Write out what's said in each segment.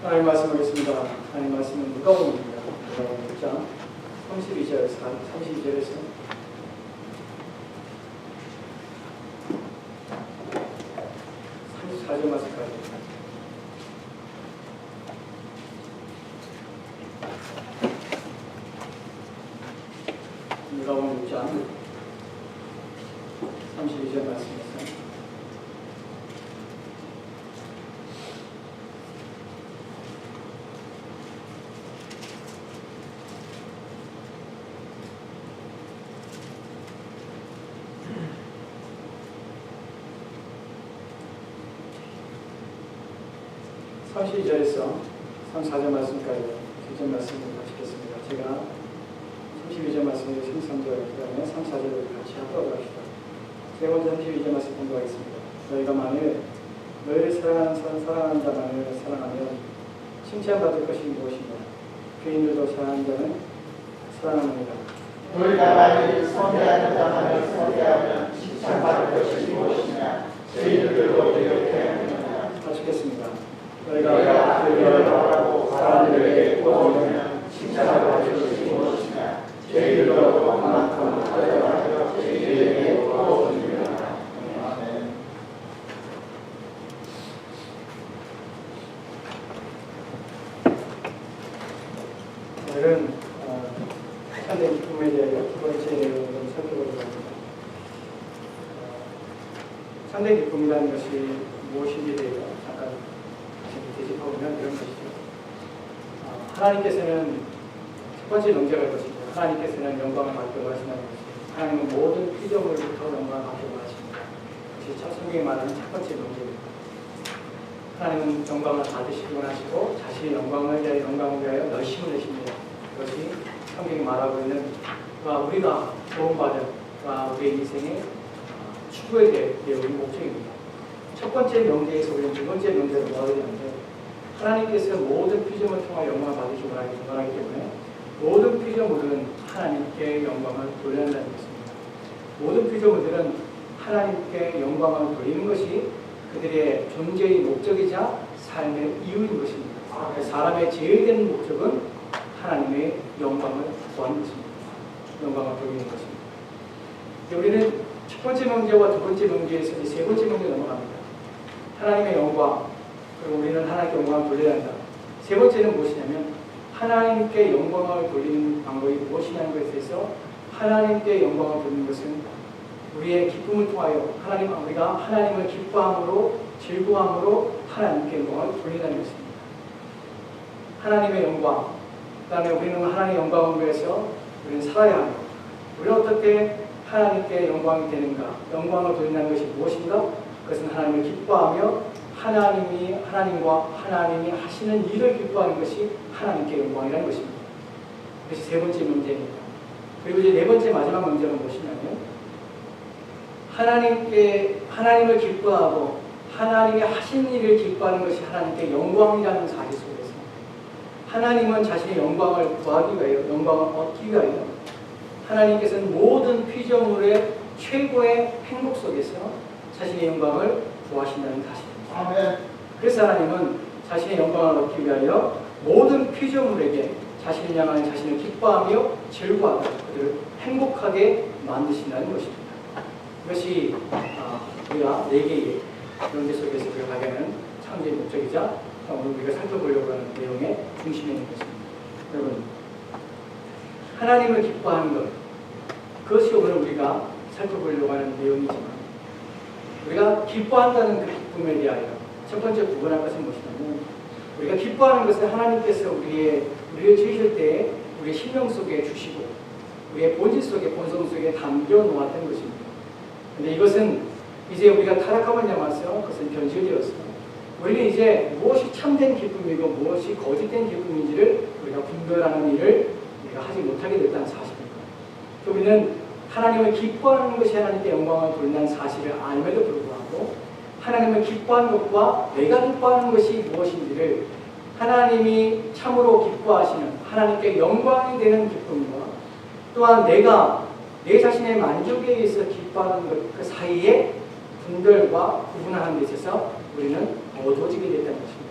하나님 말씀하겠습니다. 하나님 말씀은 누가복음입니다. 누가복음 6장 32절에서 34절 말씀까지. 누가복음 6장 32절 말씀입니다. 32절에서 34절 말씀까지 뒷전 말씀을 마치겠습니다. 제가 32절 말씀을 33절, 그 다음에 34절을 같이 합독을 합시다. 세 번째 32절 말씀 공부하겠습니다. 너희가 만일 너희를 사랑하는 자만을 사랑하면 칭찬받을 것이 무엇이냐? 교인들도 사랑하는 자는 사랑합니다. 너희가 만일 선대하는 자만을 선대하면 칭찬받을 것이 무엇이냐? 죄인들도 이렇게 하느냐? 마치겠습니다. 너희가 그들을 바라고 사람들에게 구원하면 칭찬받을 것이 무엇이냐? 죄인들도 그만큼 하여하여 죄인에게 구원하느니라. 아멘. 오늘은 현대 기쁨에 대하여 두 번째 내용을 좀 살펴보도록 합니다. 현대 기쁨이라는 것이 무엇인지에 대해서 잠깐 되짚어보면 이런 것이죠. 하나님께서는 첫 번째 명제할 것이죠. 하나님께서는 영광을 받기로 하신다는 것이죠. 하나님은 모든 피조물부터 영광을 받기로 하십니다. 그것이 첫 성경에 말하는 첫 번째 명제입니다. 하나님은 영광을 받으시기로 하시고 자신의 영광을 위하여 열심을 내십니다. 그것이 성경이 말하고 있는 우리가 도움받은 우리의 인생의 추구에 대해 우리 목적입니다. 첫 번째 명제에서 우리는 두 번째 명제로 나오게 되는데 하나님께서 모든 피조물을 통해 영광을 받으시기 원하기 때문에 모든 피조물은 하나님께 영광을 돌려낸다는 것입니다. 모든 피조물들은 하나님께 영광을 돌리는 것이 그들의 존재의 목적이자 삶의 이유인 것입니다. 사람의 제일 된 목적은 하나님의 영광을 구하는 것입니다. 영광을 돌리는 것입니다. 우리는 첫 번째 명제와 두 번째 명제에서 세 번째 명제 넘어갑니다. 하나님의 영광, 그리고 우리는 하나님께 영광을 돌려야 한다. 세 번째는 무엇이냐면 하나님께 영광을 돌리는 방법이 무엇이냐는 것에 대해서 하나님께 영광을 돌리는 것은 우리의 기쁨을 통하여 우리가 하나님을 기뻐함으로 즐거움으로 하나님께 영광을 돌린다는 것입니다. 하나님의 영광, 그 다음에 우리는 하나님의 영광을 위해서 우리는 살아야 합니다. 우리는 어떻게 하나님께 영광이 되는가? 영광을 돌린다는 것이 무엇인가? 그것은 하나님을 기뻐하며 하나님과 하나님이 하시는 일을 기뻐하는 것이 하나님께 영광이라는 것입니다. 그것이 세 번째 문제입니다. 그리고 이제 네 번째 마지막 문제는 무엇이냐면 하나님을 기뻐하고 하나님이 하신 일을 기뻐하는 것이 하나님께 영광이라는 사실 속에서 하나님은 자신의 영광을 구하기 위하여 영광을 얻기 위하여 하나님께서는 모든 피조물의 최고의 행복 속에서 자신의 영광을 구하신다는 사실입니다. 아멘. 그래서 하나님은 자신의 영광을 얻기 위하여 모든 피조물에게 자신을 향하여 자신을 기뻐하며 즐거워하고 그들을 행복하게 만드신다는 것입니다. 이것이 우리가 네 개의 명제 속에서 우리가 발견하는 창조의 목적이자 오늘 우리가 살펴보려고 하는 내용의 중심에 있는 것입니다. 여러분, 하나님을 기뻐하는 것, 그것이 오늘 우리가 살펴보려고 하는 내용이지만 우리가 기뻐한다는 그 기쁨에 대하여 첫 번째 구분할 것은 무엇이냐면 우리가 기뻐하는 것은 하나님께서 우리를 지으실 때 우리의 심령 속에 주시고 우리의 본질 속에 본성 속에 담겨 놓았던 것입니다. 그런데 이것은 이제 우리가 타락함을 넘어서 그것은 변질되었습니다. 우리는 이제 무엇이 참된 기쁨이고 무엇이 거짓된 기쁨인지를 우리가 분별하는 일을 우리가 하지 못하게 됐다는 사실입니다. 우리는 하나님을 기뻐하는 것이 하나님께 영광을 돌린다는 사실을 알면도 불구하고 하나님을 기뻐하는 것과 내가 기뻐하는 것이 무엇인지를 하나님이 참으로 기뻐하시는 하나님께 영광이 되는 기쁨과 또한 내가 내 자신의 만족에 의해서 기뻐하는 것 그 사이에 분별과 구분하는 데 있어서 우리는 어두워지게 됐다는 것입니다.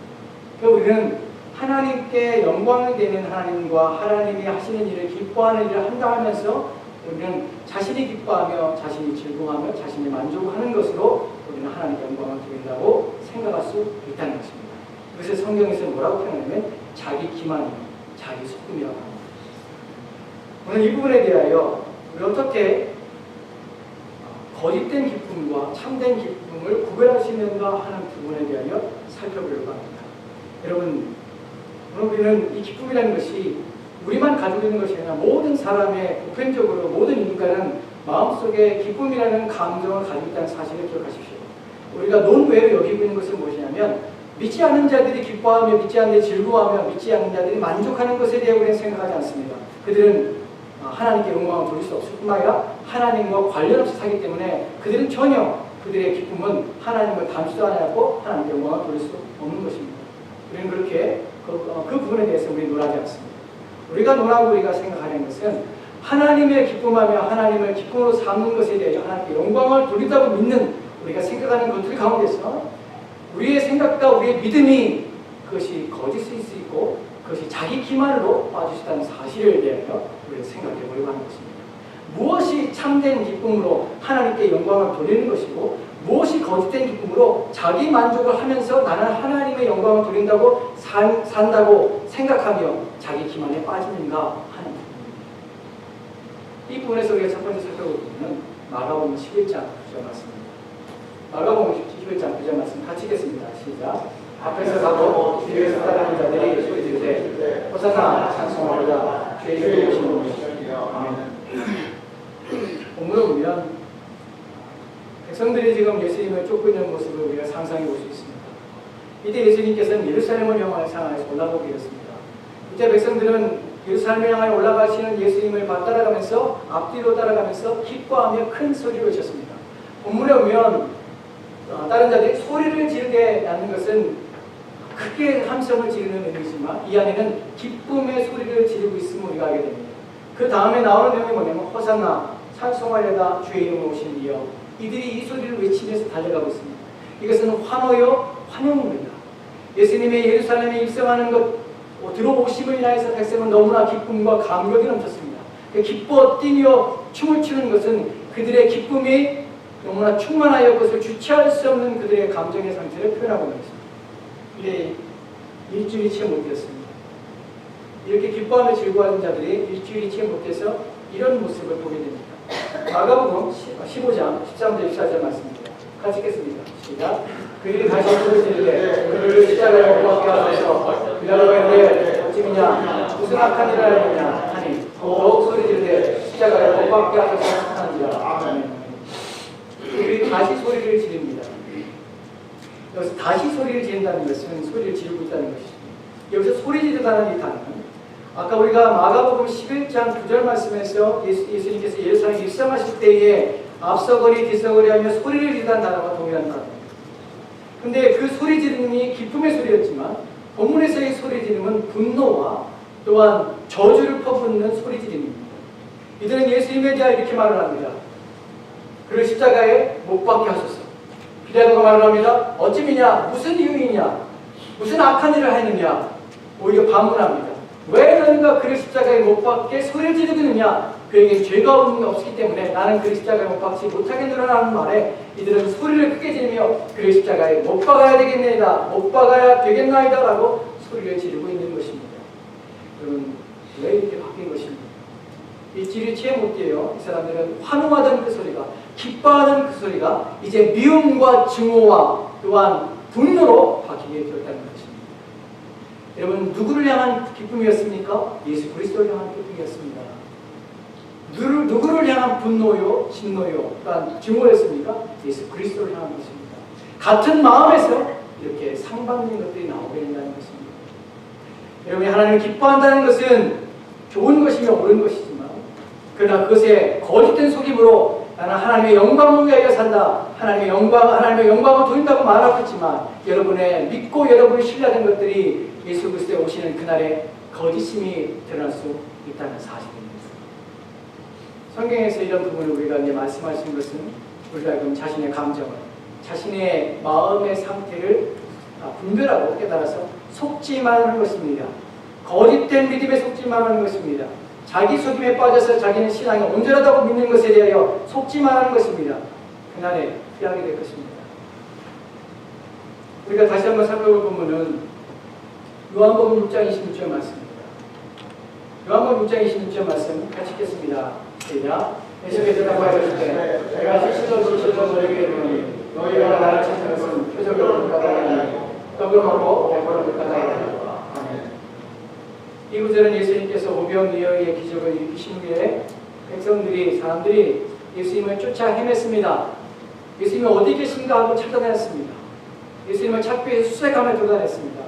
그러니까 우리는 하나님께 영광이 되는 하나님과 하나님이 하시는 일을 기뻐하는 일을 한다 하면서 우리는 자신이 기뻐하며 자신이 즐거워하며 자신이 만족하는 것으로 우리는 하나님께 영광을 드린다고 생각할 수 있다는 것입니다. 그래서 성경에서 뭐라고 표현하냐면 자기 기만이요 자기 속음이라고 합니다. 오늘 이 부분에 대하여 우리 어떻게 거짓된 기쁨과 참된 기쁨을 구별할 수 있는가 하는 부분에 대하여 살펴보려고 합니다. 여러분, 오늘 우리는 이 기쁨이라는 것이 우리만 가지고 있는 것이 아니라 모든 사람의 보편적으로 모든 인간은 마음속에 기쁨이라는 감정을 가지고 있다는 사실을 기억하십시오. 우리가 논외로 여기고 있는 것은 무엇이냐면 믿지 않는 자들이 기뻐하며 믿지 않는 자들이 즐거워하며 믿지 않는 자들이 만족하는 것에 대해 우리는 생각하지 않습니다. 그들은 하나님께 영광을 돌릴 수 없을 뿐만 아니라 하나님과 관련 없이 살기 때문에 그들은 전혀 그들의 기쁨은 하나님을 닮지도 않았고 하나님께 영광을 돌릴 수 없는 것입니다. 우리는 그렇게 그 부분에 대해서 우리는 논하지 않습니다. 우리가 논하고 우리가 생각하는 것은 하나님의 기쁨하며 하나님을 기쁨으로 삼는 것에 대해 하나님께 영광을 돌린다고 믿는 우리가 생각하는 것들 가운데서 우리의 생각과 우리의 믿음이 그것이 거짓일 수 있고 그것이 자기 기만으로 빠질 수 있다는 사실을 대하여 우리가 생각해 보려고 하는 것입니다. 무엇이 참된 기쁨으로 하나님께 영광을 돌리는 것이고 무엇이 거짓된 기쁨으로 자기 만족을 하면서 나는 하나님의 영광을 돌린다고 산다고 생각하며 자기 기만에 빠지는가 하는 부분입니다. 이 부분에서 우리가 첫 번째 살펴보면 마가복음 11장 9절 말씀입니다. 마가복음 11장 9절 말씀 같이 읽겠습니다. 시작. 앞에서 가고 뒤에서 따르는 자들이 소리 지르되 호산나 찬송하리라 주의 이름으로 오신 분이시여. 아멘. 본문을 보면 백성들이 지금 예수님을 쫓고 있는 모습을 우리가 상상해 볼 수 있습니다. 이때 예수님께서는 예루살렘을 향하여 올라가고 계셨습니다. 이때 백성들은 예루살렘을 향하여 올라가시는 예수님을 따라가면서 앞뒤로 따라가면서 기뻐하며 큰 소리를 외쳤습니다. 본문에 보면 다른 자들이 소리를 지르게 하는 것은 크게 함성을 지르는 의미지만 이 안에는 기쁨의 소리를 지르고 있음을 우리가 알게 됩니다. 그 다음에 나오는 내용이 뭐냐면 호산나 찬송하려다 주의 이름으로 오신 이여. 이들이 이 소리를 외치면서 달려가고 있습니다. 이것은 환호요 환영입니다. 예수님의 예루살렘에 입성하는 것 들어오심을 인하여서 백성은 너무나 기쁨과 감격이 넘쳤습니다. 기뻐 뛰며 춤을 추는 것은 그들의 기쁨이 너무나 충만하여 그것을 주체할 수 없는 그들의 감정의 상태를 표현하고 있는 것입니다. 이게 일주일이 채 못 되었습니다. 이렇게 기뻐하며 즐거워하는 자들이 일주일이 채 못돼서 이런 모습을 보게 됩니다. 마가복음 15장 13절 14절 말씀입니다. 같이 읽겠습니다. 시작. 그들이 다시 소리 지르되 그를 십자가에 못 박게 하소서. 그들로 했는데 어찌미냐 무슨 악한 일을 하느냐 하니 더욱 소리 지르되 십자가에 못 박게 하소서 하는지라. 아멘. 그들이 다시 소리를 지릅니다. 여기서 다시 소리를 지른다는 것은 소리를 지르고 있다는 것이죠. 여기서 소리 지르다는 이 단어는 아까 우리가 마가복음 11장 9절 말씀에서 예수님께서 예루살렘에 입성하실 때에 앞서거리 뒤서거리 하며 소리를 지르다는 단어가 동일한 단어입니다. 근데 그 소리 지름이 기쁨의 소리였지만 본문에서의 소리 지름은 분노와 또한 저주를 퍼붓는 소리 지름입니다. 이들은 예수님에 대하여 이렇게 말을 합니다. 그를 십자가에 못 박게 하소서. 빌라도가 말을 합니다. 어찌미냐 무슨 이유이냐 무슨 악한 일을 하느냐 오히려 반문합니다. 왜 너희가 그를 십자가에 못 박게 소리를 지르느냐 그에게 죄가 없기 때문에 나는 그를 십자가에 못 박지 못하겠노라는 말에 이들은 소리를 크게 지르며 그를 십자가에 못 박아야 되겠나이다 못 박아야 되겠나이다 라고 소리를 지르고 있는 것입니다. 여러분 왜 이렇게 바뀐 것입니까? 일주일이 채 못 돼요. 이 사람들은 환호하던 그 소리가 기뻐하던 그 소리가 이제 미움과 증오와 또한 분노로 바뀌게 되었다는 것입니다. 여러분 누구를 향한 기쁨이었습니까? 예수 그리스도를 향한 기쁨이었습니다. 누구를 향한 분노요, 진노요, 또한 증오였습니까? 예수 그리스도를 향한 것입니다. 같은 마음에서 이렇게 상반된 것들이 나오게 된다는 것입니다. 여러분이 하나님을 기뻐한다는 것은 좋은 것이며 옳은 것이지만 그러나 그것에 거짓된 속임으로 나는 하나님의 영광을 위하여 산다. 하나님의 영광을 돌린다고 말하고 있지만 여러분의 믿고 여러분이 신뢰하는 것들이 예수 그리스도에 오시는 그날에 거짓심이 드러날 수 있다는 사실입니다. 성경에서 이런 부분을 우리가 이제 말씀하신 것은 우리가 지금 자신의 감정을, 자신의 마음의 상태를 분별하고 깨달아서 속지만 하는 것입니다. 거짓된 믿음에 속지만 하는 것입니다. 자기 속임에 빠져서 자기는 신앙이 온전하다고 믿는 것에 대하여 속지만 하는 것입니다. 그날에 피하게 될 것입니다. 우리가 다시 한번 살펴볼 부분은 요한복음 6장 26절 말씀입니다. 요한복음 6장 26절 말씀 같이 읽겠습니다. 시작. 예수께서 대답하여 이르시되 내가 실실로 너희에게 이르노니 너희가 나를 찾는 것은 표적으로 볼 까닭이 아니요 떡을 먹고 배부를 볼 까닭이 아니라. 아멘. 이 구절은 예수님께서 오병이어의 기적을 일으키신 후에 백성들이 사람들이 예수님을 쫓아 헤맸습니다. 예수님이 어디 계신가 하고 찾아다녔습니다. 예수님을 찾기 위해서 수색하며 돌아다녔습니다.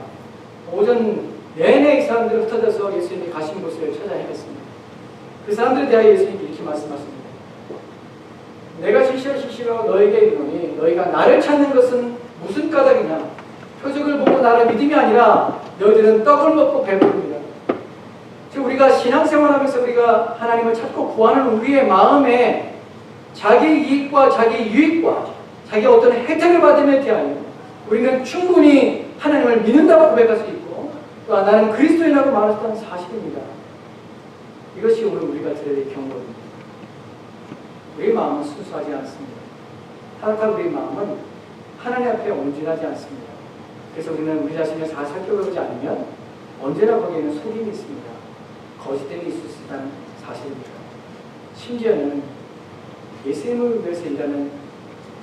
오전 내내 이 사람들은 흩어져서 예수님이 가신 곳을 찾아 헤맸습니다. 그 사람들에 대하여 예수님이 이렇게 말씀하십니다. 내가 실시로 너에게 이르노니 너희가 나를 찾는 것은 무슨 까닭이냐? 표적을 보고 나를 믿음이 아니라 너희들은 떡을 먹고 배부릅니다. 즉 우리가 신앙생활하면서 우리가 하나님을 찾고 구하는 우리의 마음에 자기 이익과 자기 유익과 자기 어떤 혜택을 받음에 대하여 우리는 충분히 하나님을 믿는다고 고백할 수 있고 또한 나는 그리스도인이라고 말할 수 있다는 사실입니다. 이것이 오늘 우리가 들어야 될 경고입니다. 우리의 마음은 순수하지 않습니다. 타락한 우리의 마음은 하나님 앞에 온전하지 않습니다. 그래서 우리는 우리 자신을 잘 살펴보지 않으면 언제나 거기에는 속임이 있습니다. 거짓됨이 있을 수 있다는 사실입니다. 심지어는 예수님을 위해서 일하는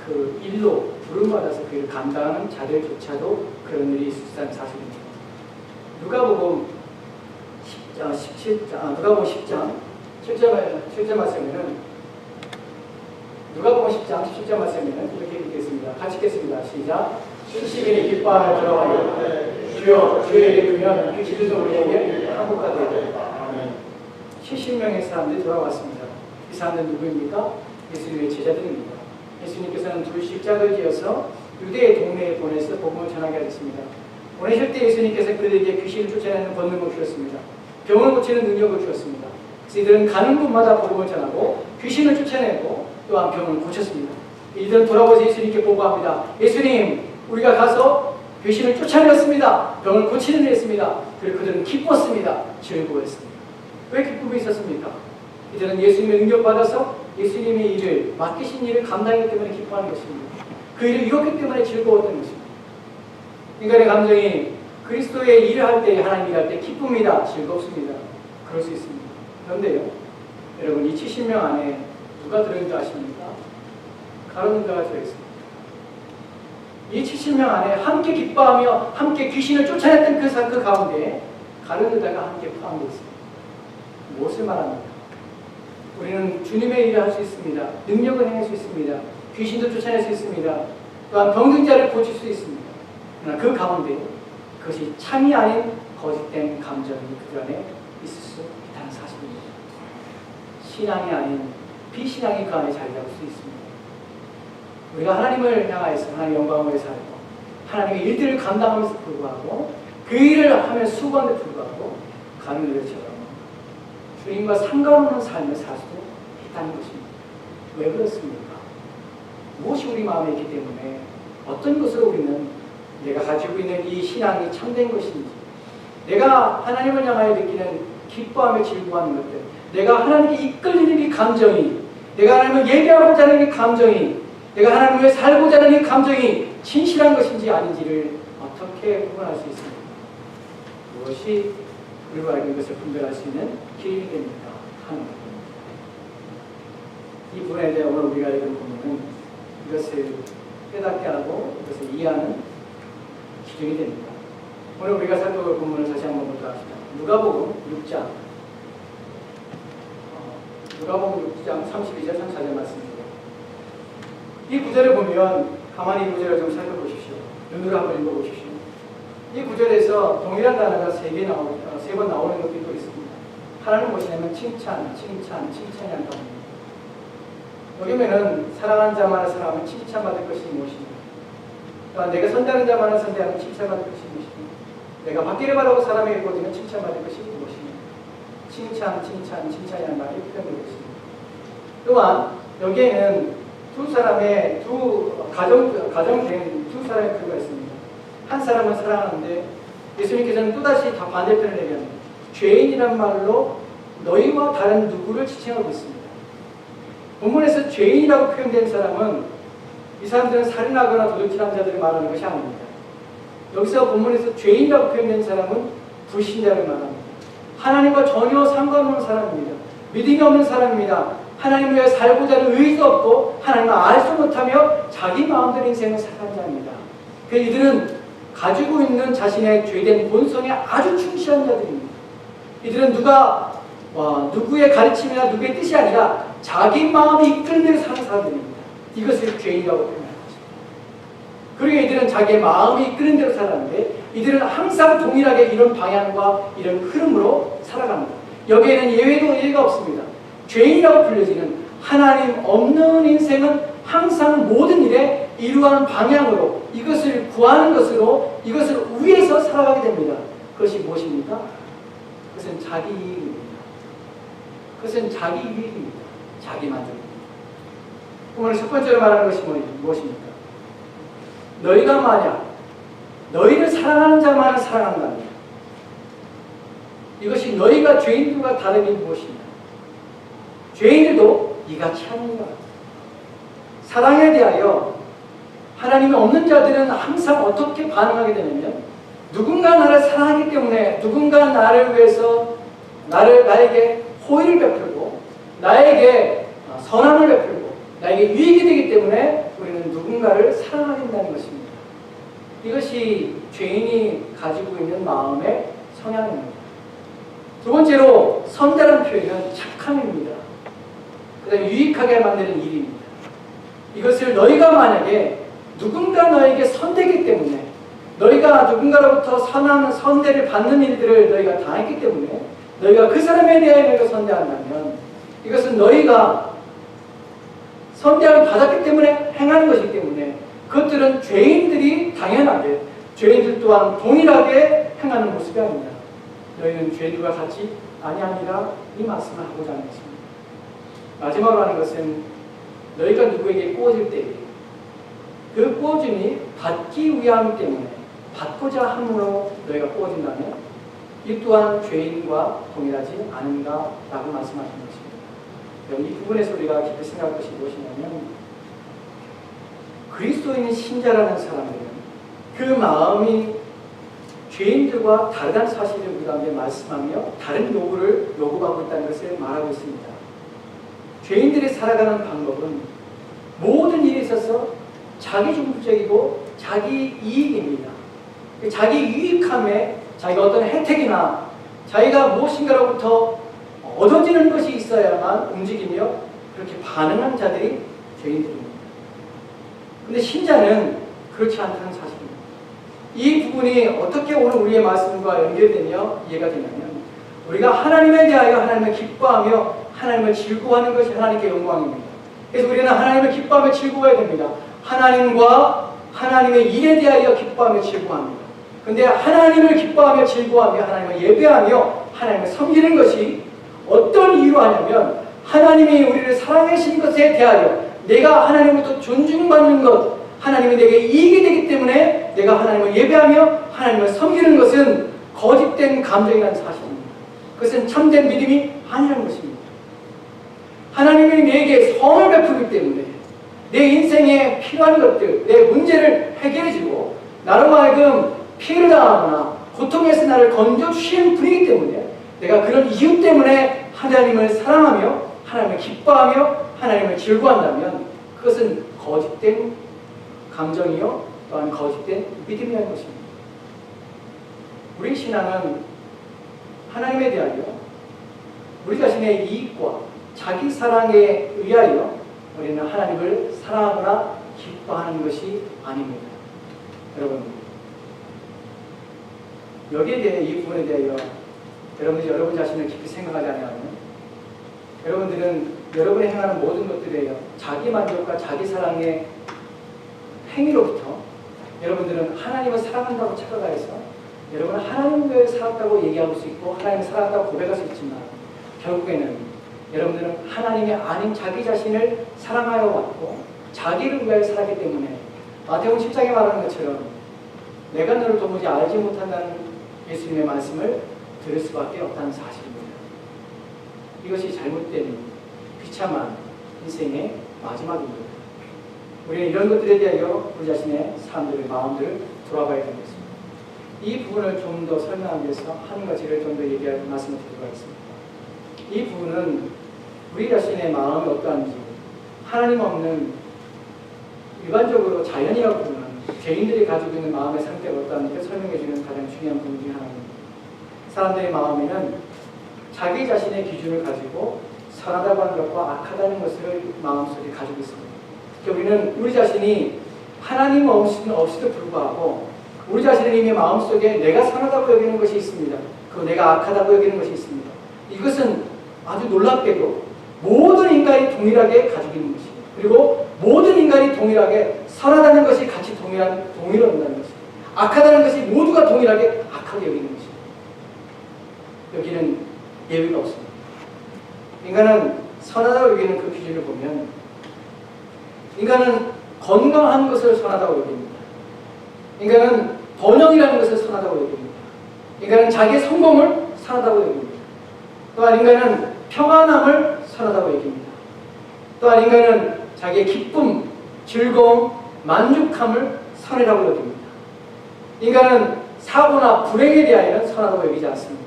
그 일로 부름받아서 그 일을 감당하는 자들조차도 그런 일이 있을 수 있다는 사실입니다. 누가복음 10장 7절 말씀에는 누가복음 10장 17절 말씀에는 이렇게 읽겠습니다. 같이 읽겠습니다. 시작. 70인이 기뻐하며 들어가요. 주여 주의 이름이면 기도도 우리에게 한국가 되리라. 70명의 사람들이 돌아왔습니다. 이 사람들은 누구입니까? 예수님의 제자들입니다. 예수님께서는 둘씩 짝을 지어서 유대의 동네에 보내서 복음을 전하게 하셨습니다. 보내실 때 예수님께서 그들에게 귀신을 쫓아내는 권능을 주셨습니다. 병을 고치는 능력을 주었습니다. 그래서 이들은 가는 곳마다 복음을 전하고 귀신을 쫓아내고 또한 병을 고쳤습니다. 이들은 돌아와서 예수님께 보고합니다. 예수님, 우리가 가서 귀신을 쫓아내었습니다. 병을 고치는 일 했습니다. 그리고 그들은 기뻤습니다. 즐거워했습니다. 왜 기쁨이 있었습니까? 이들은 예수님의 능력받아서 예수님의 일을 맡기신 일을 감당했기 때문에 기뻐하는 것입니다. 그 일을 이뤘기 때문에 즐거웠던 것입니다. 인간의 감정이 그리스도의 일을 할 때, 하나님 일할 때 기쁩니다. 즐겁습니다. 그럴 수 있습니다. 그런데요, 여러분 이 70명 안에 누가 들어있는지 아십니까? 가룟 유다가 들어있습니다. 이 70명 안에 함께 기뻐하며 함께 귀신을 쫓아냈던 그 가운데 가룟 유다가 함께 포함되어 있습니다. 무엇을 말합니까? 우리는 주님의 일을 할 수 있습니다. 능력을 행할 수 있습니다. 귀신도 쫓아낼 수 있습니다. 또한 병든 자를 고칠 수 있습니다. 그러나 그 가운데 그것이 참이 아닌 거짓된 감정이 그들 안에 있을 수 있다는 사실입니다. 신앙이 아닌 비신앙이 그 안에 자리 잡을 수 있습니다. 우리가 하나님을 향하여서 하나님의 영광을 위해서 살고 하나님의 일들을 감당하면서 불구하고 그 일을 하면 수고하는데 불구하고 가는 일처럼 주님과 상관없는 삶을 살 수도 있다는 것입니다. 왜 그렇습니까? 무엇이 우리 마음에 있기 때문에 어떤 것으로 우리는 내가 가지고 있는 이 신앙이 참된 것인지 내가 하나님을 향하여 느끼는 기뻐하며 즐거워하는 것들 내가 하나님께 이끌리는 이 감정이 내가 하나님을 예배하고자 하는 이 감정이 내가 하나님을 위해 살고자 하는 이 감정이 진실한 것인지 아닌지를 어떻게 구분할 수 있습니까? 무엇이 우리가 알고 있는 것을 분별할 수 있는 길이 됩니까? 하는 것입니다. 이 부분에 대해 오늘 우리가 읽은 부분은 이것을 깨닫게 하고 이것을 이해하는 기준이 됩니다. 오늘 우리가 살펴볼 부분을 다시 한번 보도록 합시다. 누가복음 6장 32절 34절 말씀입니다. 이 구절을 보면 가만히 이 구절을 좀 살펴보십시오. 눈으로 한번 읽어보십시오. 이 구절에서 동일한 단어가 세 번 나오는 것도 있습니다. 하나는 무엇이냐면 칭찬이 한다고 합니다. 여기면은 사랑하는 자만을 사랑하면 칭찬받을 것이 무엇입니까? 또한 내가 선대하는 자만을 선대하면 칭찬받을 것이 무엇입니까? 내가 받기를 바라고 사람에게 보여주면 칭찬받을 것이 무엇입니까? 칭찬이라는 말이 표현되고 있습니다. 또한 여기에는 가정된 두 사람의 부부가 있습니다. 한 사람을 사랑하는데 예수님께서는 또다시 다 반대편을 얘기합니다. 죄인이란 말로 너희와 다른 누구를 지칭하고 있습니다. 본문에서 죄인이라고 표현된 사람은 이 사람들은 살인하거나 도둑질한 자들을 말하는 것이 아닙니다. 여기서 본문에서 죄인이라고 표현된 사람은 불신자를 말합니다. 하나님과 전혀 상관없는 사람입니다. 믿음이 없는 사람입니다. 하나님을 위해 살고자 하는 의지도 없고 하나님을 알수 못하며 자기 마음대로 인생을 살아가는 자입니다. 이들은 가지고 있는 자신의 죄된 본성에 아주 충실한 자들입니다. 이들은 누구의 가르침이나 누구의 뜻이 아니라 자기 마음이 이끄는 대로 사는 사람들입니다. 이것을 죄인이라고 표현합니다. 그러니까 이들은 자기의 마음이 이끄는 대로 살아가는데 이들은 항상 동일하게 이런 방향과 이런 흐름으로 살아갑니다. 여기에는 예외가 없습니다. 죄인이라고 불려지는 하나님 없는 인생은 항상 모든 일에 이루어가는 방향으로 이것을 구하는 것으로 이것을 위해서 살아가게 됩니다. 그것이 무엇입니까? 그것은 자기 이익입니다. 그것은 자기 유익입니다. 자기 만족입니다. 오늘 첫 번째로 말하는 것이 무엇입니까? 너희가 만약 너희를 사랑하는 자만을 사랑한다면 이것이 너희가 죄인들과 다름이 무엇이냐? 죄인들도 이같이 하는 것. 사랑에 대하여 하나님이 없는 자들은 항상 어떻게 반응하게 되냐면 누군가 나를 사랑하기 때문에 누군가 나를 위해서 나에게 호의를 베풀고 나에게 선함을 베풀고 나에게 유익이 되기 때문에 우리는 누군가를 사랑하게 된다는 것입니다. 이것이 죄인이 가지고 있는 마음의 성향입니다. 두 번째로 선대라는 표현은 착함입니다. 그 다음에 유익하게 만드는 일입니다. 이것을 너희가 만약에 누군가 너에게 선대기 때문에 너희가 누군가로부터 선한 선대를 받는 일들을 너희가 당했기 때문에 너희가 그 사람에 대하여 너희가 선대한다면 이것은 너희가 선대함을 받았기 때문에 행하는 것이기 때문에 그것들은 죄인들이 당연하게 죄인들 또한 동일하게 행하는 모습이 아닙니다. 너희는 죄인들과 같이 아니하니라 이 말씀을 하고자 하는 것입니다. 마지막으로 하는 것은 너희가 누구에게 꾸어질 때 그 꾸어짐이 받기 위함 때문에 받고자 함으로 너희가 꾸어진다면 이 또한 죄인과 동일하지 않은가라고 말씀하신 것입니다. 이 부분에서 우리가 깊이 생각할 것이 무엇이냐면 그리스도인의 신자라는 사람들은 그 마음이 죄인들과 다르다는 사실을 우리가 말씀하며 다른 요구를 요구하고 있다는 것을 말하고 있습니다. 죄인들이 살아가는 방법은 모든 일에 있어서 자기 중심적이고 자기 이익입니다. 자기 유익함에 자기가 어떤 혜택이나 자기가 무엇인가로부터 얻어지는 것이 있어야만 움직이며 그렇게 반응하는 자들이 죄인들입니다. 그런데 신자는 그렇지 않다는 사실입니다. 이 부분이 어떻게 오늘 우리의 말씀과 연결되며 이해가 되냐면 우리가 하나님에 대하여 하나님을 기뻐하며 하나님을 즐거워하는 것이 하나님께 영광입니다. 그래서 우리는 하나님을 기뻐하며 즐거워해야 됩니다. 하나님과 하나님의 일에 대하여 기뻐하며 즐거워합니다. 그런데 하나님을 기뻐하며 즐거워하며 하나님을 예배하며 하나님을 섬기는 것이 어떤 이유로 하냐면 하나님이 우리를 사랑하신 것에 대하여 내가 하나님으로부터 존중받는 것 하나님이 내게 이익이 되기 때문에 내가 하나님을 예배하며 하나님을 섬기는 것은 거짓된 감정이라는 사실입니다. 그것은 참된 믿음이 아니라는 것입니다. 하나님이 내게 성을 베푸기 때문에 내 인생에 필요한 것들, 내 문제를 해결해주고 나로 하여금 피해를 당하거나 고통에서 나를 건져주시는 분이기 때문에 내가 그런 이유 때문에 하나님을 사랑하며 하나님을 기뻐하며 하나님을 즐거워한다면 그것은 거짓된 감정이요 또한 거짓된 믿음이라는 것입니다. 우리 신앙은 하나님에 대하여 우리 자신의 이익과 자기 사랑에 의하여 우리는 하나님을 사랑하거나 기뻐하는 것이 아닙니다. 여러분, 여기에 대해 이 부분에 대하여 여러분들이 여러분 자신을 깊이 생각하지 않으면 여러분들은 여러분이 행하는 모든 것들에 자기 만족과 자기 사랑의 행위로부터 여러분들은 하나님을 사랑한다고 착각해서 여러분은 하나님을 살았다고 얘기할 수 있고 하나님을 살았다고 고백할 수 있지만 결국에는 여러분들은 하나님이 아닌 자기 자신을 사랑하여 왔고 자기를 위하여 살았기 때문에 마태복음 10장에 말하는 것처럼 내가 너를 도무지 알지 못한다는 예수님의 말씀을 들을 수밖에 없다는 사실입니다. 이것이 잘못된 비참한 인생의 마지막입니다. 우리는 이런 것들에 대하여 우리 자신의 삶들의 마음들을 돌아봐야 되겠습니다. 이 부분을 좀 더 설명하기 위해서 한 가지를 좀 더 얘기할 말씀을 드리도록 하겠습니다. 이 부분은 우리 자신의 마음이 어떠한지, 하나님 없는 일반적으로 자연이라고 부르는 죄인들이 가지고 있는 마음의 상태가 어떠한지를 설명해 주는 가장 중요한 부분 중 하나입니다. 사람들의 마음에는 자기 자신의 기준을 가지고 선하다고 하는 것과 악하다는 것을 마음속에 가지고 있습니다. 우리는 우리 자신이 하나님 없이도 불구하고 우리 자신의 이미 마음속에 내가 선하다고 여기는 것이 있습니다. 그리고 내가 악하다고 여기는 것이 있습니다. 이것은 아주 놀랍게도 모든 인간이 동일하게 가지고 있는 것입니다. 그리고 모든 인간이 동일하게 선하다는 것이 같이 동일하다는 것입니다. 악하다는 것이 모두가 동일하게 악하게 여기는 것입니다. 여기는 예외가 없습니다. 인간은 선하다고 여기는 그 기준을 보면 인간은 건강한 것을 선하다고 여깁니다. 인간은 번영이라는 것을 선하다고 여깁니다. 인간은 자기의 성공을 선하다고 여깁니다. 또한 인간은 평안함을 선하다고 여깁니다. 또한 인간은 자기의 기쁨, 즐거움, 만족함을 선하다고 여깁니다. 인간은 사고나 불행에 대하여는 선하다고 여기지 않습니다.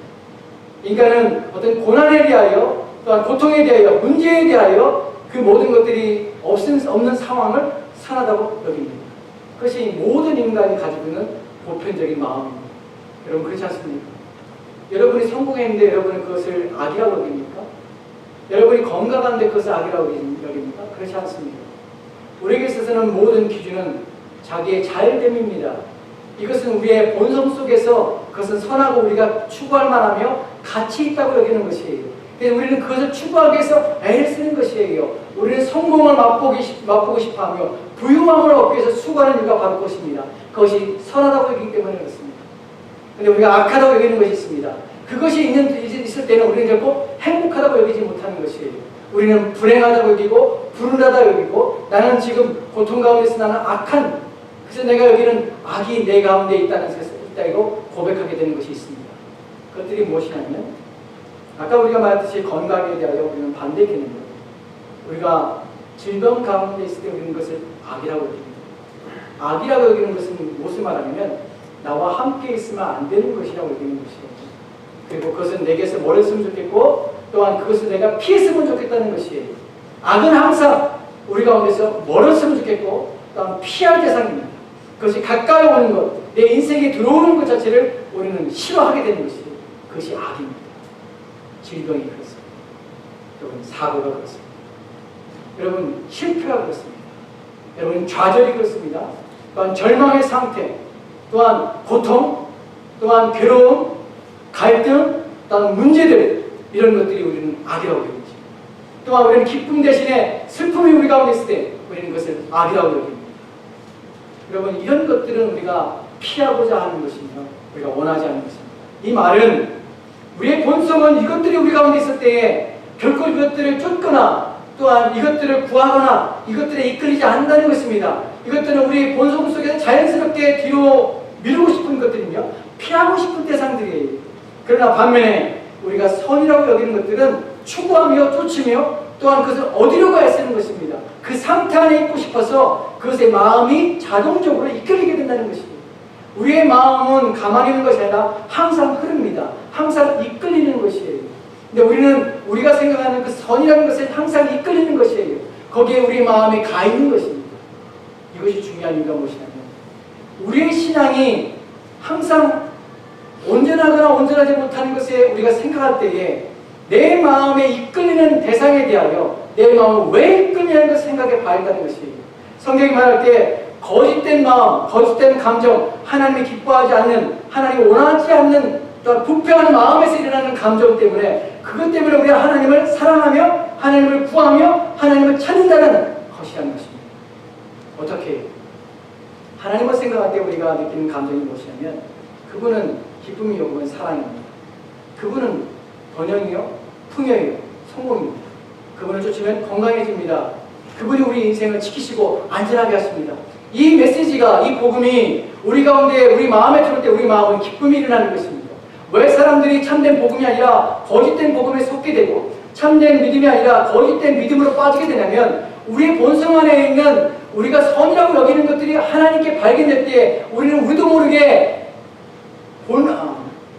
인간은 어떤 고난에 대하여 또한 고통에 대하여 문제에 대하여 그 모든 것들이 없는 상황을 선하다고 여깁니다. 그것이 모든 인간이 가지고 있는 보편적인 마음입니다. 여러분 그렇지 않습니까? 여러분이 성공했는데 여러분은 그것을 악이라고 여깁니까? 여러분이 건강한데 그것을 악이라고 여깁니까? 그렇지 않습니다. 우리에게 있어서는 모든 기준은 자기의 잘됨입니다. 이것은 우리의 본성 속에서 그것은 선하고 우리가 추구할 만하며 가치 있다고 여기는 것이에요. 그래서 우리는 그것을 추구하기 위해서 애를 쓰는 것이에요. 우리는 성공을 맛보고 싶어하며 부유함을 얻기 위해서 수고하는 이유가 바로 그것입니다. 그것이 선하다고 여기기 때문에 그렇습니다. 그런데 우리가 악하다고 여기는 것이 있습니다. 그것이 있을 때는 우리는 결코 행복하다고 여기지 못하는 것이에요. 우리는 불행하다고 여기고 불운하다고 여기고 나는 지금 고통 가운데서 나는 악한, 그래서 내가 여기는 악이 내 가운데 있다고 고백하게 되는 것이 있습니다. 그것들이 무엇이냐면 아까 우리가 말했듯이 건강에 대하여 우리는 반대 개념입니다. 우리가 질병 가운데 있을 때 우리는 것을 악이라고 여깁니다. 악이라고 여기는 것은 무엇을 말하냐면 나와 함께 있으면 안 되는 것이라고 여기는 것이에요. 그리고 그것은 내게서 멀었으면 좋겠고 또한 그것을 내가 피했으면 좋겠다는 것이에요. 악은 항상 우리 가운데서 멀었으면 좋겠고 또한 피할 대상입니다. 그것이 가까이 오는 것, 내 인생에 들어오는 것 자체를 우리는 싫어하게 되는 것이에요. 그것이 악입니다. 질병이 그렇습니다. 여러분 사고가 그렇습니다. 여러분 실패가 그렇습니다. 여러분 좌절이 그렇습니다. 또한 절망의 상태, 또한 고통, 또한 괴로움, 갈등, 또한 문제들, 이런 것들이 우리는 악이라고 여깁니다. 또한 우리는 기쁨 대신에 슬픔이 우리 가운데 있을 때 우리는 그것을 악이라고 여깁니다. 여러분 이런 것들은 우리가 피하고자 하는 것이며 우리가 원하지 않는 것입니다. 이 말은 우리의 본성은 이것들이 우리 가운데 있을 때에 결코 이것들을 쫓거나 또한 이것들을 구하거나 이것들에 이끌리지 않는다는 것입니다. 이것들은 우리의 본성 속에서 자연스럽게 뒤로 미루고 싶은 것들이며 피하고 싶은 대상들이에요. 그러나 반면에 우리가 선이라고 여기는 것들은 추구하며 쫓으며 또한 그것을 얻으려고 애쓰는 것입니다. 그 상태 안에 있고 싶어서 그것의 마음이 자동적으로 이끌리게 된다는 것입니다. 우리의 마음은 가만히 있는 것이 아니라 항상 흐릅니다. 항상 이끌리는 것이에요. 근데 우리는 우리가 생각하는 그 선이라는 것은 항상 이끌리는 것이에요. 거기에 우리 마음이 가 있는 것입니다. 이것이 중요한 이유가 무엇이냐면 우리의 신앙이 항상 온전하거나 온전하지 못하는 것에 우리가 생각할 때에 내 마음에 이끌리는 대상에 대하여 내 마음을 왜 이끌리냐는 것을 생각해 봐야 한다는 것이에요. 성경이 말할 때 거짓된 마음, 거짓된 감정, 하나님이 기뻐하지 않는, 하나님이 원하지 않는 또한 부패한 마음에서 일어나는 감정 때문에 그것 때문에 우리가 하나님을 사랑하며 하나님을 구하며 하나님을 찾는다는 것이라는 것입니다. 어떻게 하나님을 생각할 때 우리가 느끼는 감정이 무엇이냐면 그분은 기쁨이요, 그분은 사랑입니다. 그분은 번영이요, 풍요이요, 성공입니다. 그분을 쫓으면 건강해집니다. 그분이 우리 인생을 지키시고 안전하게 하십니다. 이 메시지가, 이 복음이 우리 가운데, 우리 마음에 들을 때 우리 마음은 기쁨이 일어나는 것입니다. 왜 사람들이 참된 복음이 아니라 거짓된 복음에 속게 되고 참된 믿음이 아니라 거짓된 믿음으로 빠지게 되냐면, 우리의 본성 안에 있는 우리가 선이라고 여기는 것들이 하나님께 발견될 때 우리는 우리도 모르게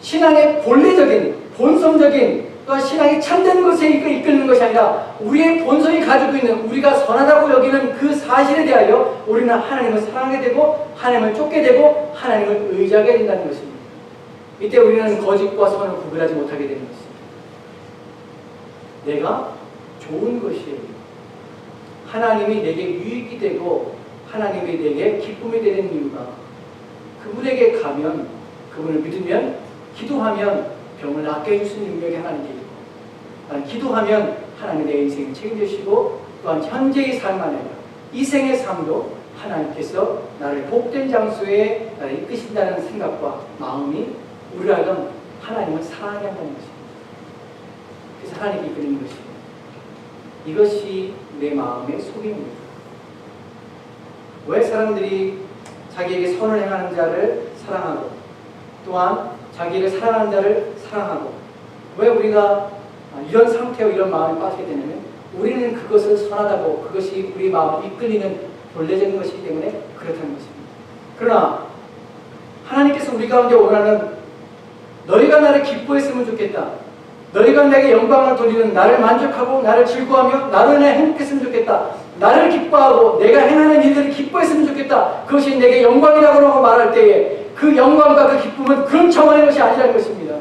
신앙의 본래적인, 본성적인, 또한 신앙이 참된 것에 이끄는 것이 아니라 우리의 본성이 가지고 있는, 우리가 선하다고 여기는 그 사실에 대하여 우리는 하나님을 사랑하게 되고 하나님을 쫓게 되고 하나님을 의지하게 된다는 것입니다. 이때 우리는 거짓과 선을 구별하지 못하게 되는 것입니다. 내가 좋은 것이에요. 하나님이 내게 유익이 되고 하나님이 내게 기쁨이 되는 이유가, 그분에게 가면, 그분을 믿으면, 기도하면 병을 낫게 해주시는 능력이 하나님께 있고, 난 기도하면 하나님이 내 인생을 책임지시고, 또한 현재의 삶 아니라 이생의 삶도 하나님께서 나를 복된 장소에 나를 이끄신다는 생각과 마음이 우리를 하여금 하나님을 사랑하게 한다는 것입니다. 그래서 하나님이 이끄는 것입니다. 이것이 내 마음의 속임입니다. 왜 사람들이 자기에게 선을 행하는 자를 사랑하고 또한 자기를 사랑하는 자를 사랑하고, 왜 우리가 이런 상태와 이런 마음에 빠지게 되냐면, 우리는 그것을 선하다고, 그것이 우리 마음을 이끌리는 본래적인 것이기 때문에 그렇다는 것입니다. 그러나 하나님께서 우리 가운데 원하는, 너희가 나를 기뻐했으면 좋겠다, 너희가 내게 영광을 돌리는, 나를 만족하고 나를 즐거워하며 나로 인해 행복했으면 좋겠다, 나를 기뻐하고 내가 행하는 일들을 기뻐했으면 좋겠다, 그것이 내게 영광이라고 말할 때에 그 영광과 그 기쁨은 그런 차원의 것이 아니라는 것입니다.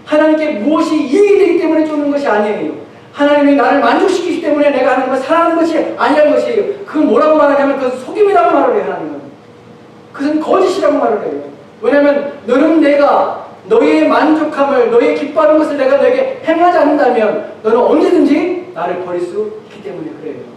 하나님께 무엇이 이익이 되기 때문에 쫓는 것이 아니에요. 하나님이 나를 만족시키기 때문에 내가 하나님을 사랑하는 것이 아니라는 것이에요. 그건 뭐라고 말하냐면 그것은 속임이라고 말을 해요. 하나님은 그것은 거짓이라고 말을 해요. 왜냐하면 너는 내가 너희의 만족함을, 너희의 기뻐하는 것을 내가 너에게 행하지 않는다면 너는 언제든지 나를 버릴 수 있기 때문에 그래요.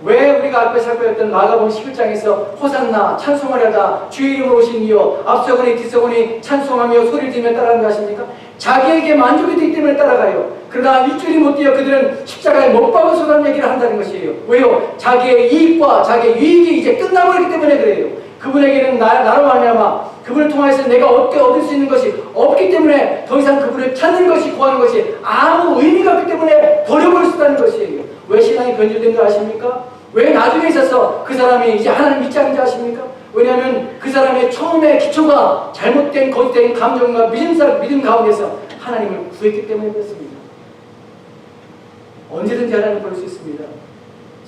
왜 우리가 앞에 살펴봤던 마가복음 11장에서 호산나 찬송하려다 주의 이름으로 오신 이여 앞서거니 뒤서거니 찬송하며 소리를 지르며 따라가는 거 아십니까? 자기에게 만족이 되기 때문에 따라가요. 그러나 일주일이 못 뛰어 그들은 십자가에 못 박아서라는 얘기를 한다는 것이에요. 왜요? 자기의 이익과 자기의 유익이 이제 끝나버리기 때문에 그래요. 그분에게는 나로 말미암아 그분을 통해서 내가 얻을 수 있는 것이 없기 때문에 더 이상 그분을 찾는 것이, 구하는 것이 아무 의미가 없기 때문에 버려버릴 수 있다는 것이에요. 왜 신앙이 변질된 줄 아십니까? 왜 나중에 있어서 그 사람이 이제 하나님 믿지 않는지 아십니까? 왜냐하면 그 사람의 처음에 기초가 잘못된 거짓된 감정과 믿음 가운데서 하나님을 구했기 때문에 그렇습니다. 언제든지 하나님을 볼 수 있습니다.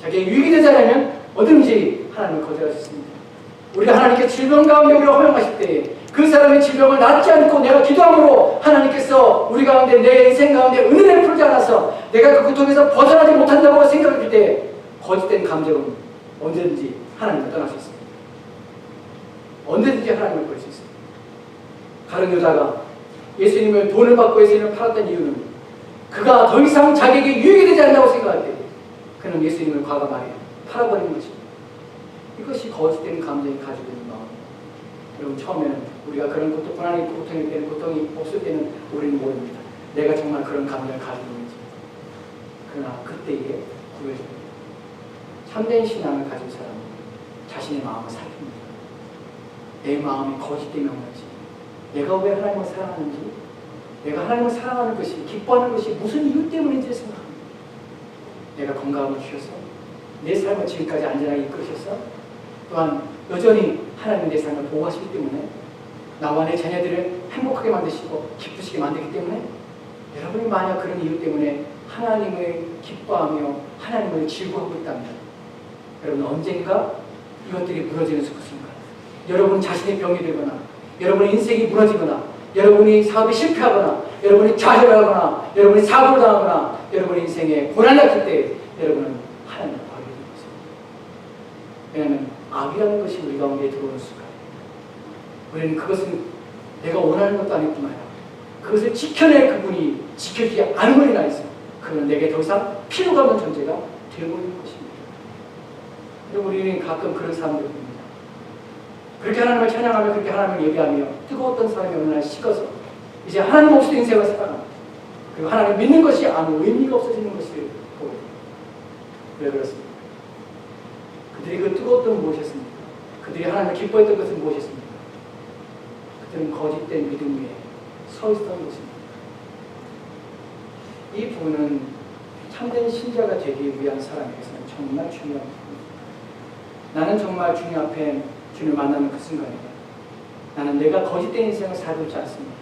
자기의 유익이 되지 않으면 뭐든지 하나님을 거절할 수 있습니다. 우리가 하나님께 질병 가운데 우리를 허용하실 때에 그 사람의 질병을 낫지 않고 내가 기도함으로 하나님께서 우리 가운데, 내 인생 가운데 은혜를 풀지 않아서 내가 그 고통에서 벗어나지 못한다고 생각할 때 거짓된 감정은 언제든지 하나님을 떠날 수 있습니다. 언제든지 하나님을 볼 수 있습니다. 다른 여자가 예수님을 돈을 받고 예수님을 팔았던 이유는 그가 더 이상 자기에게 유익이 되지 않는다고 생각할 때 그는 예수님을 과감하게 팔아버리는 것입니다. 이것이 거짓된 감정이 가지고 있는 마음입니다. 여러분, 처음에는 우리가 그런 고통, 하나님 고통일 때는, 고통이 없을 때는 우리는 모릅니다. 내가 정말 그런 감정을 가지고 있는지. 그러나 그때에 구해줍니다. 참된 신앙을 가진 사람은 자신의 마음을 살핍니다. 내 마음이 거짓되면 말이지, 내가 왜 하나님을 사랑하는지, 내가 하나님을 사랑하는 것이, 기뻐하는 것이 무슨 이유 때문인지 생각합니다. 내가 건강을 주셔서 내 삶을 지금까지 안전하게 이끌으셔서 또한 여전히 하나님은 내 삶을 보호하시기 때문에 나와 내 자녀들을 행복하게 만드시고 기쁘시게 만들기 때문에, 여러분이 만약 그런 이유 때문에 하나님을 기뻐하며 하나님을 즐거워하고 있다면 여러분 언젠가 이것들이 무너지는 순간, 여러분 자신의 병이 되거나 여러분의 인생이 무너지거나 여러분이 사업이 실패하거나 여러분이 좌절하거나 여러분이 사고를 당하거나 여러분의 인생에 고난이 왔을 때 여러분은 하나님을 버리게 되는 것입니다. 왜냐하면 악이라는 것이 우리 가운데 들어오는 순간 우리는 그것은 내가 원하는 것도 아니구나, 그것을 지켜낼 그분이 지켜주지 않은 분이 나 있어. 그는 내게 더 이상 필요가 없는 존재가 되어버리는 것입니다. 그리고 우리는 가끔 그런 사람들을 봅니다. 그렇게 하나님을 찬양하며 그렇게 하나님을 예배하며 뜨거웠던 사람이 어느 날 식어서 이제 하나님 없이도 인생을 살아갑니다. 그리고 하나님을 믿는 것이 아무 의미가 없어지는 것을 보고, 왜 그렇습니까? 그들이 그 뜨거웠던 무엇이었습니까? 그들이 하나님을 기뻐했던 것은 무엇이었습니까? 그들은 거짓된 믿음 위에 서 있었던 것입니다. 이 부분은 참된 신자가 되기 위한 사람에게서는 정말 중요한 부분입니다. 나는 정말 주님 앞에 주님을 만나는 그 순간에 나는 내가 거짓된 인생을 살고 있지 않습니다.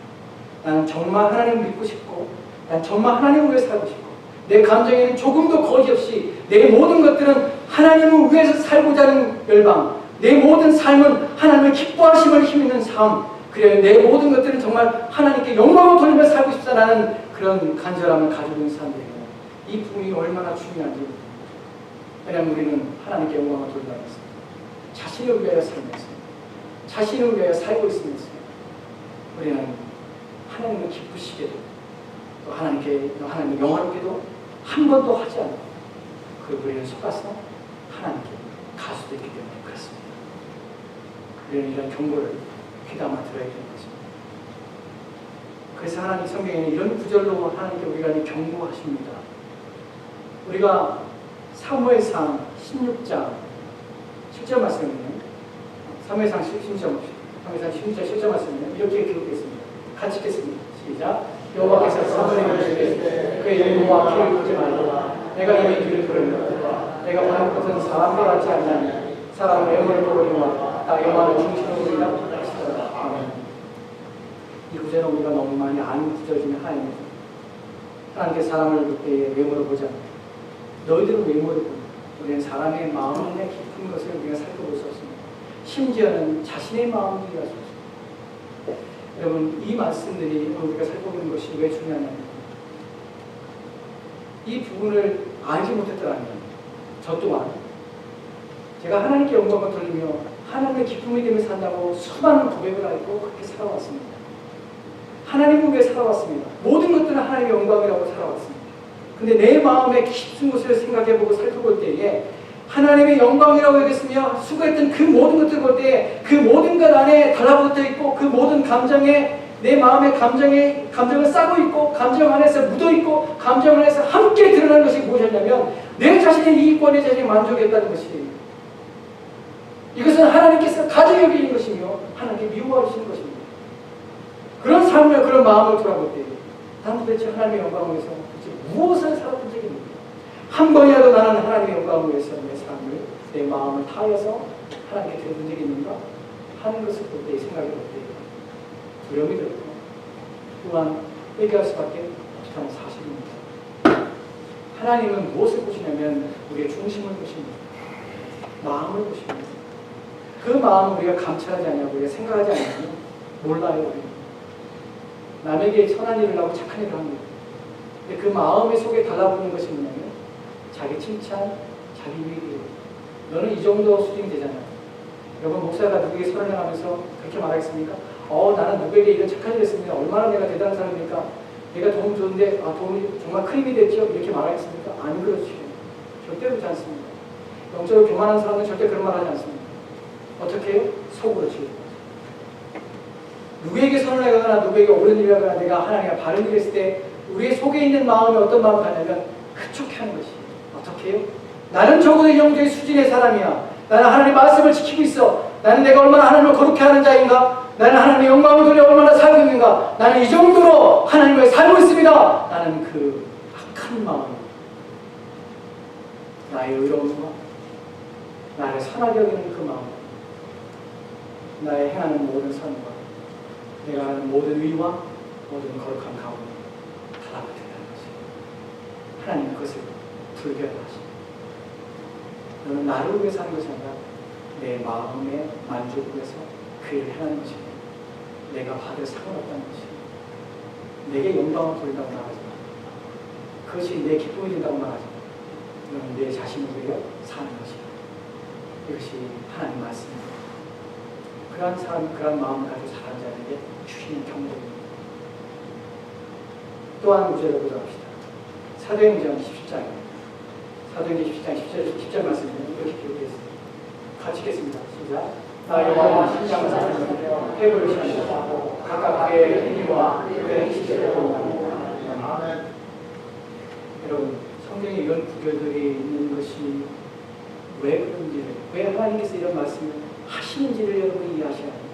나는 정말 하나님을 믿고 싶고 난 정말 하나님을 위해 살고 싶고 내 감정에는 조금도 거짓 없이 내 모든 것들은 하나님을 위해서 살고자 하는 열방, 내 모든 삶은 하나님을 기뻐하심을 힘있는 삶, 그래 내 모든 것들은 정말 하나님께 영광을 돌리며 살고 싶다라는 그런 간절함을 가지고 있는 사람들에게 이 부분이 얼마나 중요한지. 왜냐하면 우리는 하나님께 영광을 돌리고 있습니다. 자신을 위하여 살면서 자신을 위하여 살고 있으면서 우리는 하나님을 기쁘시게도 또 하나님을 영화롭게도 한 번도 하지 않고 그 우리는 속아서 하나님께 갈 수도 있기 때문에 그렇습니다. 우리는 이런 경고를 귀담아 들어야 되는 것입니다. 그래서 하나님 성경에는 이런 구절로 하나님께 우리가 경고하십니다. 우리가 사무엘상 16장 10절 말씀에는 사무엘상 16장 10절 말씀에는 이렇게 기록했습니다. 같이 읽겠습니다. 시작. 여호와께서 사무엘에게 이르시되 그의 영광과 피를 보지 말라. 내가 이미 그를 부르노라. 내가 보는 것은 사람과 같지 않나니 사람은 외모를 보거니와 나 여호와를 중심으로 보리라 하시더라. 아멘. 이 구절은 우리가 너무 많이 아는 구절 중에 하나입니다. 하나님께 사람을 볼 때에 외모를 보지 않는다. 너희들은 외모를 본다. 우리는 사람의 마음의 깊은 것을 우리가 살펴볼 수 없습니다. 심지어는 자신의 마음을 이해할 수 없습니다. 여러분, 이 말씀들이 우리가 살펴보는 것이 왜 중요하냐면 이 부분을 알지 못했더라면 저 또한 제가 하나님께 영광을 돌리며 하나님의 기쁨이 되며 산다고 수많은 고백을 하고 그렇게 살아왔습니다. 하나님을 위해 살아왔습니다. 모든 것들은 하나님의 영광이라고 살아왔습니다. 근데 내 마음의 깊은 곳을 생각해보고 살펴볼 때에 하나님의 영광이라고 얘기했으며 수고했던 그 모든 것들을 볼 때에 그 모든 것 안에 달라붙어 있고 그 모든 감정에 내 마음의 감정을 싸고 있고 감정 안에서 묻어 있고 감정 안에서 함께 드러나는 것이 무엇이었냐면 내 자신의 이익과 내 자신의 만족이었다는 것이 이것은 하나님께서 가장 여기는 것이며 하나님께 미워하시는 것입니다. 그런 삶을 그런 마음을 돌아볼 때 난 도대체 하나님의 영광을 위해서 무엇을 살았던 적이 있는가? 한 번이라도 나는 하나님의 영광을 위해서 내 삶을 내 마음을 다해서 하나님께 드린 적이 있는가 하는 것을 볼 때 생각해 볼 때 두려움이 들고 또한 회개할 수밖에 없다는 사실입니다. 하나님은 무엇을 보시냐면 우리의 중심을 보십니다. 마음을 보십니다. 그 마음을 우리가 감찰하지 않냐고 우리가 생각하지 않냐면 몰라요. 우리는. 남에게 선한 일을 하고 착한 일을 합니다. 근데 그 마음의 속에 달라붙는 것이 뭐냐면 자기 칭찬, 자기 위기. 너는 이 정도 수준이 되잖아요. 여러분 목사가 누구에게 선을 행하면서 그렇게 말하겠습니까? 나는 누구에게 이런 착한 일을 했습니다. 얼마나 내가 대단한 사람입니까? 내가 도움 줬는데 도움이 정말 큰 힘이 됐죠? 이렇게 말하겠습니까? 안 그렇죠. 절대 그렇지 않습니다. 영적으로 교만한 사람은 절대 그런 말 하지 않습니다. 어떻게 해요? 속으로 지금 누구에게 선을 하거나 누구에게 옳은 일을 하거나 내가 하나님과 바른 일을 했을 때 우리의 속에 있는 마음이 어떤 마음을 갖냐면 흡족해하는 것이에요. 어떻게 해요? 나는 적어도 영적인 수준의 사람이야. 나는 하나님의 말씀을 지키고 있어. 나는 내가 얼마나 하나님을 거룩해 하는 자인가? 나는 하나님의 영광을 돌려 얼마나 살고 있는가? 나는 이 정도로 하나님을 살고 있습니다. 나는 그 악한 마음, 나의 의로움과 나를 선하게 여기는 그 마음, 나의 행하는 모든 선과 내가 하는 모든 의와 모든 거룩한 가운데 달라붙는다는 것이에요. 하나님은 그것을 불결하십니다. 너는 나를 위해 사는 것이 아니라 내 마음의 만족을 위해서 그 일을 행하는 것이고 내가 받을 상을 얻다는 것이고 내게 영광을 돌린다고 말하지만 그것이 내 기쁨이 된다고 말하지만 너는 내 자신을 위해 사는 것이다. 이것이 하나님 말씀입니다. 그러한 사람, 그러한 마음을 가지고 살아가는 자에게 주시는 경고입니다. 또한 구절을 보도록 합시다. 사도행전 17장입니다. 사도행전 17장 10절 말씀입니다. 이렇게 기록했습니다. 같이 읽겠습니다. 시작. 나 여호와 신장을 사랑하며 회개를 시하고 각각 그의 행위와 그의 행실대로 아멘. 여러분, 성경에 이런 구절들이 있는 것이 왜 그런지를, 왜 하나님께서 이런 말씀을 하시는지를 여러분이 이해하셔야 합니다.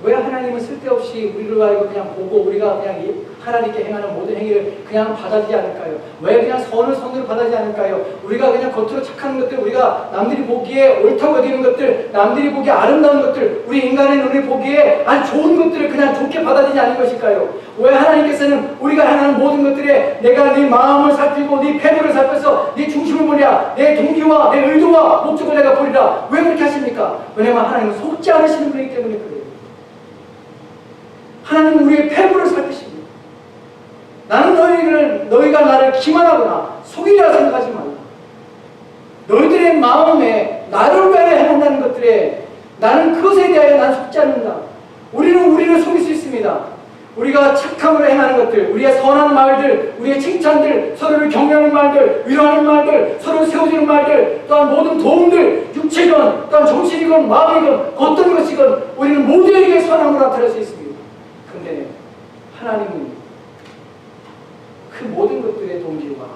왜 하나님은 쓸데없이 우리를 알고 그냥 보고 우리가 그냥 하나님께 행하는 모든 행위를 그냥 받아들이지 않을까요? 왜 그냥 선을 선으로 받아들이지 않을까요? 우리가 그냥 겉으로 착한 것들, 우리가 남들이 보기에 옳다고 여기는 것들, 남들이 보기에 아름다운 것들, 우리 인간의 눈에 보기에 아주 좋은 것들을 그냥 좋게 받아들이지 않는 것일까요? 왜 하나님께서는 우리가 행하는 모든 것들에 내가 네 마음을 살피고 네 패부를 살펴서 네 중심을 보랴, 내 동기와 내 의도와 목적을 내가 보리라, 왜 그렇게 하십니까? 왜냐하면 하나님은 속지 않으시는 분이기 때문에 그래요. 하나님은 우리의 패부를 살피십니다. 나는 너희가 나를 기만하거나 속이라 생각하지 말라. 너희들의 마음에 나를 위하여 행한다는 것들에 나는 그것에 대하여 난 속지 않는다. 우리를 속일 수 있습니다. 우리가 착함으로 행하는 것들, 우리의 선한 말들, 우리의 칭찬들, 서로를 격려하는 말들, 위로하는 말들, 서로를 세워주는 말들, 또한 모든 도움들, 육체건, 또한 정신이건, 마음이건, 어떤 것이건 우리는 모두에게 선함으로 나타낼 수 있습니다. 그런데 하나님은 그 모든 것들의 동기와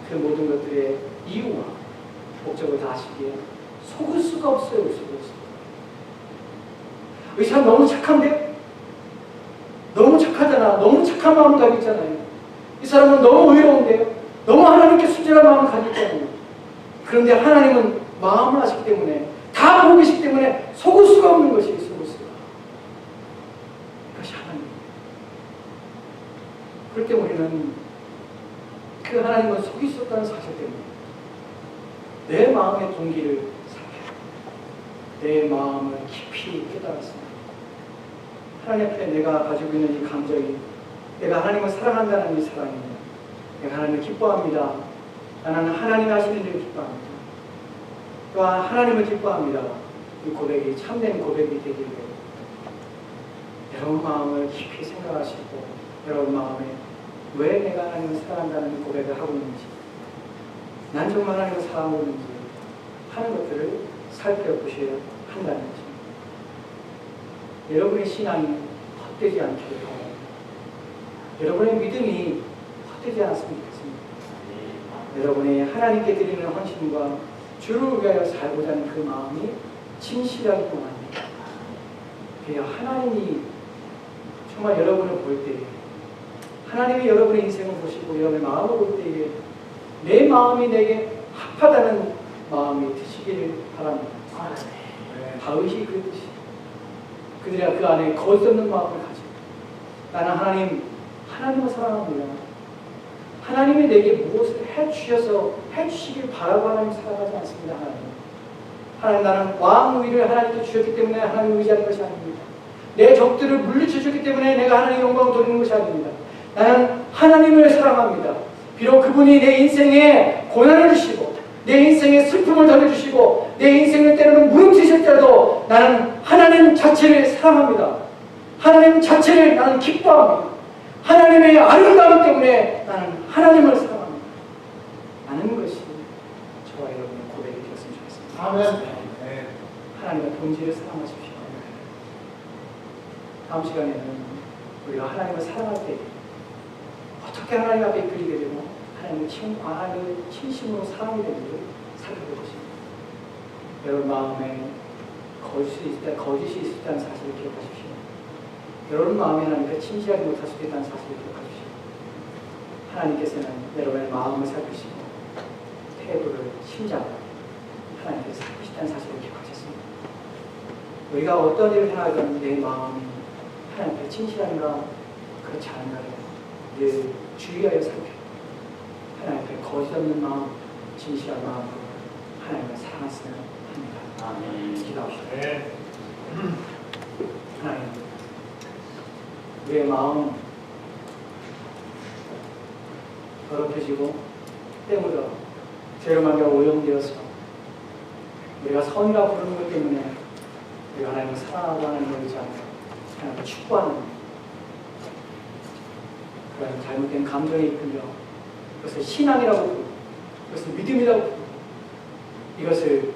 그 모든 것들의 이유와 목적을 다 아시기에 속을 수가 없어요. 속을 수가 없어요. 이 사람 너무 착한데? 너무 착하잖아. 너무 착한 마음을 가지고 있잖아요. 이 사람은 너무 의로운데요. 너무 하나님께 순전한 마음을 가지고 있잖아요. 그런데 하나님은 마음을 아시기 때문에, 다 보고 계시기 때문에 속을 수가 없는 것이 속을 수가. 그것이 하나님. 그럴 때 우리는 그 하나님은 속일 수 없다는 사실 때문에 내 마음의 동기를 살펴, 내 마음을 깊이 깨달았습니다. 하나님 앞에 내가 가지고 있는 이 감정이, 내가 하나님을 사랑한다는 이 사랑입니다. 내가 하나님을 기뻐합니다. 나는 하나님이 하시는 일을 기뻐합니다. 또한 하나님을 기뻐합니다. 이 고백이 참된 고백이 되기를 여러분 마음을 깊이 생각하시고 여러분 마음에 왜 내가 하나님을 사랑한다는 고백을 하고 있는지, 난 정말 하나님을 사랑하고 있는지 하는 것들을 살펴보셔야 한다는 것입니다. 여러분의 신앙이 헛되지 않기를 바랍니다. 여러분의 믿음이 헛되지 않았으면 좋겠습니다. 여러분의 하나님께 드리는 헌신과 주를 위하여 살고자 하는 그 마음이 진실하기 원합니다. 그래야 하나님이 정말 여러분을 볼 때에, 하나님이 여러분의 인생을 보시고 여러분의 마음을 볼 때에 내 마음이 내게 합하다는 마음이 드시기를 바랍니다. 다윗이 그랬듯이 그들이 그 안에 거짓 없는 마음을 가지고 나는 하나님을 사랑합니다. 하나님이 내게 무엇을 해주시길 바라고 하나님 사랑하지 않습니다. 하나님 나는 왕 위를 하나님께 주셨기 때문에 하나님을 의지하는 것이 아닙니다. 내 적들을 물리쳐주셨기 때문에 내가 하나님의 영광을 돌리는 것이 아닙니다. 나는 하나님을 사랑합니다. 비록 그분이 내 인생에 고난을 주시고 내 인생에 슬픔을 덜어주시고 내 인생을 때로는 무너뜨리셨더라도 나는 하나님 자체를 사랑합니다. 하나님 자체를 나는 기뻐합니다. 하나님의 아름다움 때문에 나는 하나님을 사랑합니다. 아는 것이 저와 여러분의 고백이 되었으면 좋겠습니다. 아멘. 하나님의 본질을 사랑하십시오. 다음 시간에는 우리가 하나님을 사랑할 때 어떻게 하나님 앞에 이끌리게 되고 하나님을 진심으로 사랑이 되는지를 살펴볼 것입니다. 여러분 마음에 거짓이 있다는 사실을 기억하십시오. 여러분 마음에 하나님께 진실하지 못할 수 있다는 사실을 기억하십시오. 하나님께서는 여러분의 마음을 살피시고 태도를, 심장을 하나님께서 살피시다는 사실을 기억하셨습니다. 우리가 어떤 일을 행하든 내 마음이 하나님께 진실한가 그렇지 않은가를 늘 주의하여 살펴 하나님 앞에 거짓 없는 마음, 진실한 마음으로 하나님을 사랑했으면 합니다. 아멘. 기도합시다. 하나님, 우리의 마음 더럽혀지고 때묻어 죄로 말미암아 오염되어서 우리가 선이라고 부르는 것 때문에 우리가 하나님을 사랑하고 하나님을 의지하며 하나님을 축복하는 그런 잘못된 감정에 이끌려 그것을 신앙이라고 부르고 그것을 믿음이라고 부르고 이것을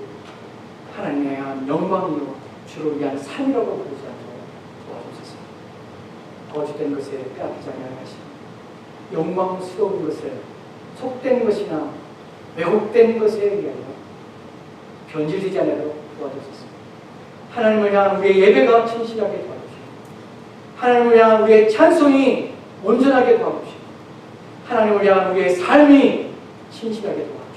하나님에 대한 영광이요 주를 위한 삶이라고 부르지 않도록 도와주소서. 거짓된 것에 빼앗기지 아니하시고 영광스러운 것에 속된 것이나 왜곡된 것에 의하여 변질되지 않도록 도와주셨습니다. 하나님을 향한 우리의 예배가 진실하게 도와주시고 하나님을 향한 우리의 찬송이 온전하게 도와주시고 하나님을 향한 우리의 삶이 진실하게 도와주시고